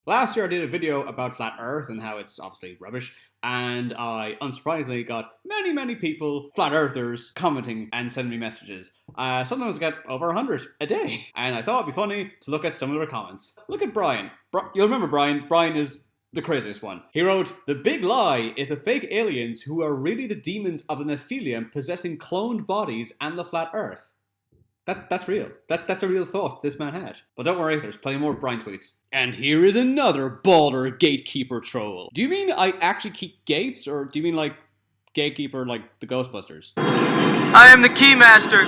Last year I did a video about Flat Earth and how it's obviously rubbish, and I, unsurprisingly, got many people, Flat Earthers, commenting and sending me messages. Sometimes I get over 100 a day, and I thought it'd be funny to look at some of their comments. Look at Brian. You'll remember Brian. Brian is the craziest one. He wrote, "The big lie is the fake aliens who are really the demons of the Nephilim possessing cloned bodies and the Flat Earth." That's real. That's a real thought this man had. But don't worry, there's plenty more Brian tweets. And here is another baller gatekeeper troll. Do you mean I actually keep gates, or do you mean like gatekeeper like the Ghostbusters? I am the keymaster.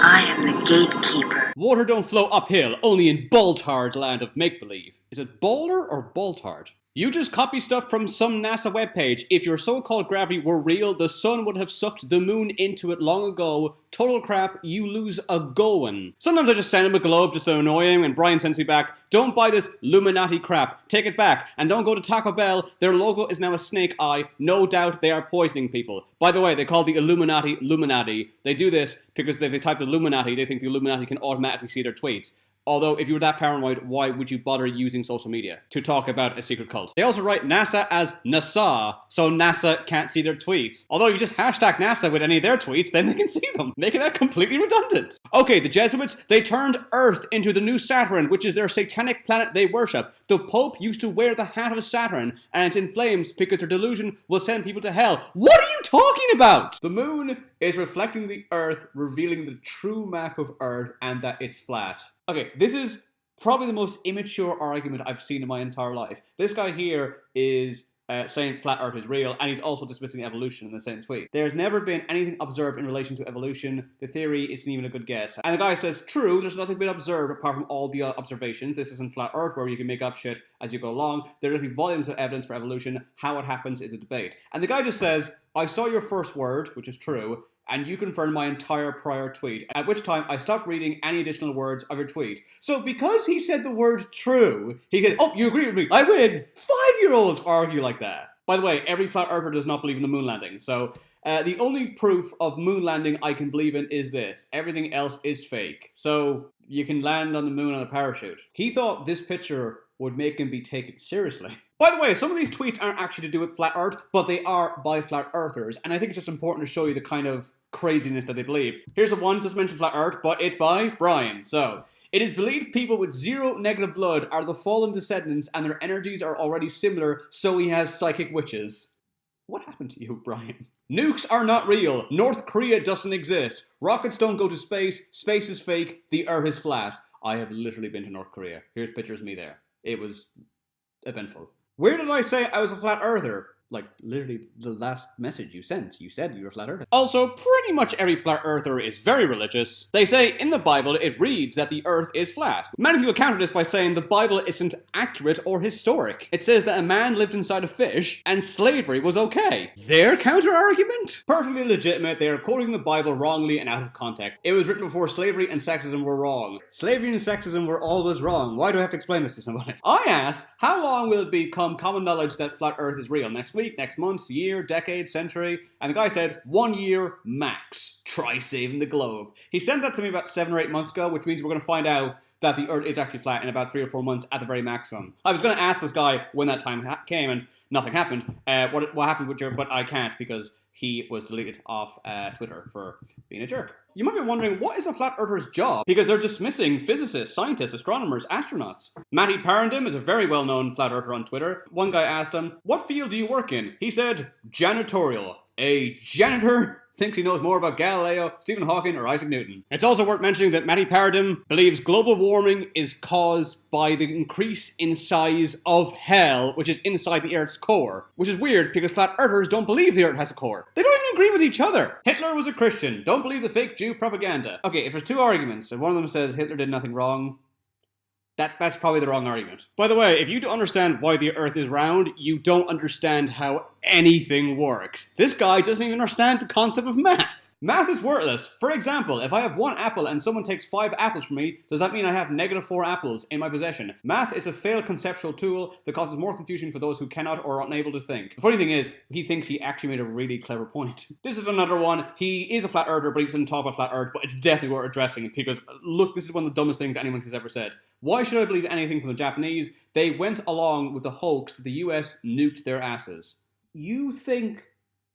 I am the gatekeeper. Water don't flow uphill, only in Boltard land of make-believe. Is it Boulder or Boltard? You just copy stuff from some NASA webpage. If your so-called gravity were real, the sun would have sucked the moon into it long ago. Total crap, you lose a goin'. Sometimes I just send him a globe just to annoy him, and Brian sends me back, "Don't buy this Illuminati crap. Take it back. And don't go to Taco Bell. Their logo is now a snake eye. No doubt they are poisoning people." By the way, they call the Illuminati. They do this because if they type the Illuminati, they think the Illuminati can automatically see their tweets. Although, if you were that paranoid, why would you bother using social media to talk about a secret cult? They also write NASA as NASA, so NASA can't see their tweets. Although, if you just hashtag NASA with any of their tweets, then they can see them, making that completely redundant. Okay, the Jesuits, they turned Earth into the new Saturn, which is their satanic planet they worship. The Pope used to wear the hat of Saturn, and it's in flames because their delusion will send people to hell. What are you talking about? The moon is reflecting the Earth, revealing the true map of Earth and that it's flat. Okay, this is probably the most immature argument I've seen in my entire life. This guy here is saying flat Earth is real, and he's also dismissing evolution in the same tweet. There's never been anything observed in relation to evolution. The theory isn't even a good guess. And the guy says, true, there's nothing been observed apart from all the observations. This isn't flat Earth where you can make up shit as you go along. There are literally volumes of evidence for evolution. How it happens is a debate. And the guy just says, I saw your first word, which is true, and you confirmed my entire prior tweet, at which time I stopped reading any additional words of your tweet. So because he said the word true, he said, oh, you agree with me, I win. 5-year-olds argue like that. By the way, every flat earther does not believe in the moon landing, so the only proof of moon landing I can believe in is this. Everything else is fake. So you can land on the moon on a parachute. He thought this picture would make him be taken seriously. By the way, some of these tweets aren't actually to do with flat earth, but they are by flat earthers, and I think it's just important to show you the kind of craziness that they believe. Here's the one, doesn't mention flat earth, but it's by Brian. So, it is believed people with zero negative blood are the fallen descendants and their energies are already similar, so we have psychic witches. What happened to you, Brian? Nukes are not real. North Korea doesn't exist. Rockets don't go to space. Space is fake. The earth is flat. I have literally been to North Korea. Here's pictures of me there. It was eventful. Where did I say I was a flat earther? Like, literally, the last message you sent. You said you were a flat earther. Also, pretty much every flat earther is very religious. They say in the Bible it reads that the earth is flat. Many people counter this by saying the Bible isn't accurate or historic. It says that a man lived inside a fish and slavery was okay. Their counter-argument? Perfectly legitimate. They are quoting the Bible wrongly and out of context. It was written before slavery and sexism were wrong. Slavery and sexism were always wrong. Why do I have to explain this to somebody? I asked, how long will it become common knowledge that flat earth is real? Next week, next month, year, decade, century? And the guy said, 1 year max. Try saving the globe. He sent that to me about 7 or 8 months ago, which means we're going to find out that the earth is actually flat in about 3 or 4 months at the very maximum. I was going to ask this guy when that time came and nothing happened. What happened with your, but I can't because he was deleted off Twitter for being a jerk. You might be wondering, what is a flat earther's job? Because they're dismissing physicists, scientists, astronomers, astronauts. Matty Parandom is a very well-known flat earther on Twitter. One guy asked him, what field do you work in? He said, janitorial. A janitor thinks he knows more about Galileo, Stephen Hawking, or Isaac Newton. It's also worth mentioning that Matty Parandom believes global warming is caused by the increase in size of hell, which is inside the Earth's core. Which is weird because flat earthers don't believe the Earth has a core. They don't even agree with each other. Hitler was a Christian. Don't believe the fake Jew propaganda. Okay, if there's 2 arguments, and one of them says Hitler did nothing wrong, that's probably the wrong argument. By the way, if you don't understand why the Earth is round, you don't understand how anything works. This guy doesn't even understand the concept of math. Math is worthless. For example, if I have 1 apple and someone takes 5 apples from me, does that mean I have -4 apples in my possession? Math is a failed conceptual tool that causes more confusion for those who cannot or are unable to think. The funny thing is, he thinks he actually made a really clever point. This is another one. He is a flat earther, but he doesn't talk about flat earth, but it's definitely worth addressing because, look, this is one of the dumbest things anyone has ever said. Why should I believe anything from the Japanese? They went along with the hoax that the US nuked their asses. You think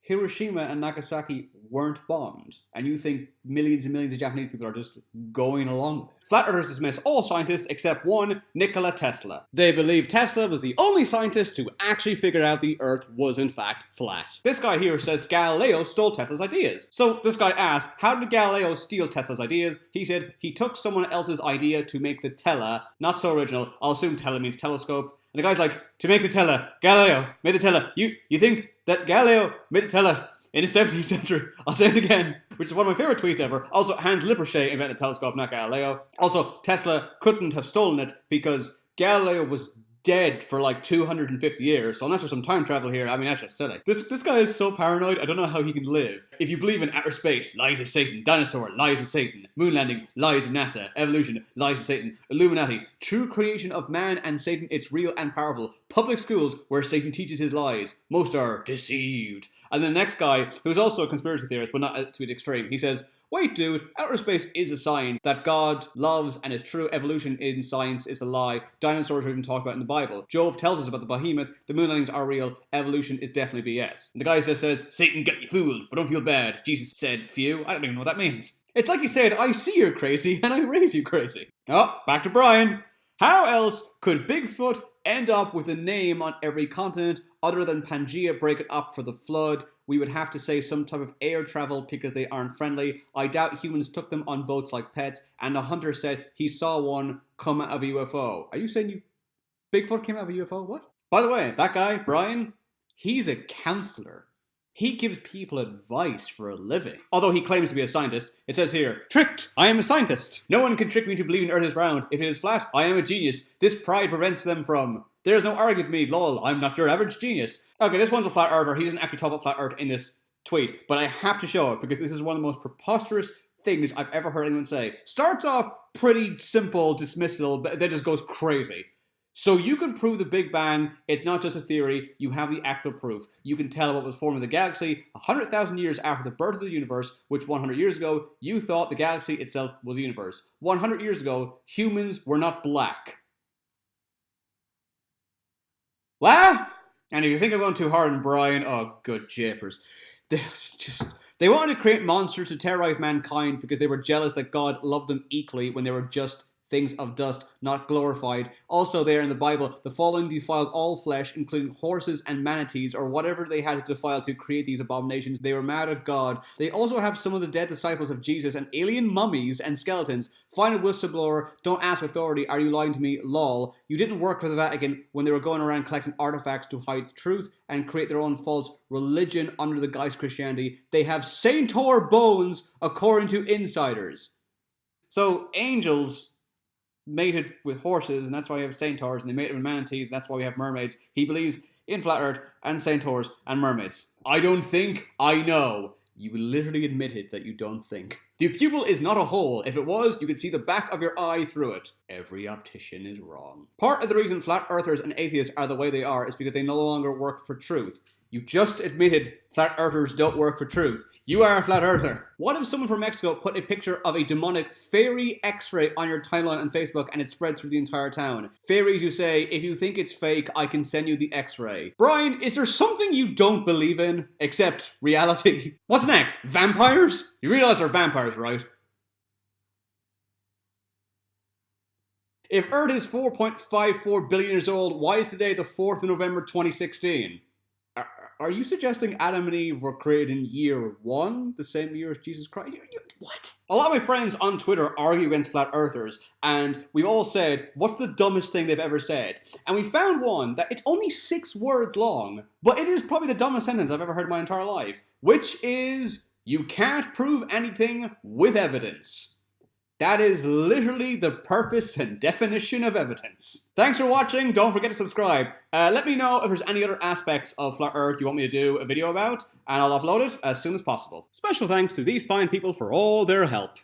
Hiroshima and Nagasaki weren't bombed, and you think millions and millions of Japanese people are just going along with it. Flat earthers dismiss all scientists except one, Nikola Tesla. They believe Tesla was the only scientist to actually figure out the earth was in fact flat. This guy here says Galileo stole Tesla's ideas. So this guy asked, how did Galileo steal Tesla's ideas? He said he took someone else's idea to make the tela. Not so original. I'll assume tele means telescope. And the guy's like, to make the tele, Galileo made the tele. You think that Galileo made the tele in the 17th century? I'll say it again, which is one of my favorite tweets ever. Also, Hans Lippershey invented the telescope, not Galileo. Also, Tesla couldn't have stolen it because Galileo was dead for like 250 years, so unless there's some time travel here, I mean, that's just silly. This guy is so paranoid, I don't know how he can live. If you believe in outer space, lies of Satan. Dinosaur, lies of Satan. Moon landing, lies of NASA. Evolution, lies of Satan. Illuminati, true creation of man and Satan, it's real and powerful. Public schools, where Satan teaches his lies. Most are deceived. And the next guy, who's also a conspiracy theorist, but not to the extreme, he says, wait dude, outer space is a science that God loves and is true. Evolution in science is a lie. Dinosaurs are even talked about in the Bible. Job tells us about the behemoth. The moon landings are real. Evolution is definitely BS. And the guy just says, Satan got you fooled, but don't feel bad. Jesus said few. I don't even know what that means. It's like he said, I see you're crazy and I raise you crazy. Oh, back to Brian. How else could Bigfoot end up with a name on every continent other than Pangea break it up for the flood? We would have to say some type of air travel because they aren't friendly. I doubt humans took them on boats like pets, and a hunter said he saw one come out of a UFO. Are you saying Bigfoot came out of a UFO? What? By the way, that guy, Brian, he's a counselor. He gives people advice for a living. Although he claims to be a scientist, it says here, tricked! I am a scientist. No one can trick me to believing the earth is round. If it is flat, I am a genius. This pride prevents them from... There's no argument with me, lol, I'm not your average genius. Okay, this one's a flat earther. He doesn't actually talk about flat earth in this tweet, but I have to show it because this is one of the most preposterous things I've ever heard anyone say. Starts off pretty simple dismissal, but then just goes crazy. So you can prove the Big Bang, it's not just a theory, you have the actual proof. You can tell what was forming the galaxy 100,000 years after the birth of the universe, which 100 years ago, you thought the galaxy itself was the universe. 100 years ago, humans were not black. What? And if you think I'm going too hard on Brian, oh, good japers. They wanted to create monsters to terrorize mankind because they were jealous that God loved them equally when they were just things of dust, not glorified. Also there in the Bible, the fallen defiled all flesh, including horses and manatees, or whatever they had to defile to create these abominations. They were mad at God. They also have some of the dead disciples of Jesus and alien mummies and skeletons. Final whistleblower, don't ask authority, are you lying to me? Lol. You didn't work for the Vatican when they were going around collecting artifacts to hide the truth and create their own false religion under the guise of Christianity. They have centaur bones, according to insiders. So, angels mated with horses, and that's why we have centaurs, and they mated with manatees, and that's why we have mermaids. He believes in flat earth and centaurs and mermaids. I don't think, I know. You literally admitted that you don't think. The pupil is not a hole. If it was, you could see the back of your eye through it. Every optician is wrong. Part of the reason flat earthers and atheists are the way they are is because they no longer work for truth. You just admitted flat earthers don't work for truth. You are a flat earther. What if someone from Mexico put a picture of a demonic fairy x-ray on your timeline on Facebook and it spread through the entire town? Fairies, you say, if you think it's fake, I can send you the x-ray. Brian, is there something you don't believe in except reality? What's next? Vampires? You realize they're vampires, right? If Earth is 4.54 billion years old, why is today the 4th of November 2016? Are you suggesting Adam and Eve were created in year 1, the same year as Jesus Christ? What? A lot of my friends on Twitter argue against flat earthers, and we've all said, what's the dumbest thing they've ever said? And we found one that it's only 6 words long, but it is probably the dumbest sentence I've ever heard in my entire life, which is, you can't prove anything with evidence. That is literally the purpose and definition of evidence. Thanks for watching. Don't forget to subscribe. Let me know if there's any other aspects of Flat Earth you want me to do a video about, and I'll upload it as soon as possible. Special thanks to these fine people for all their help.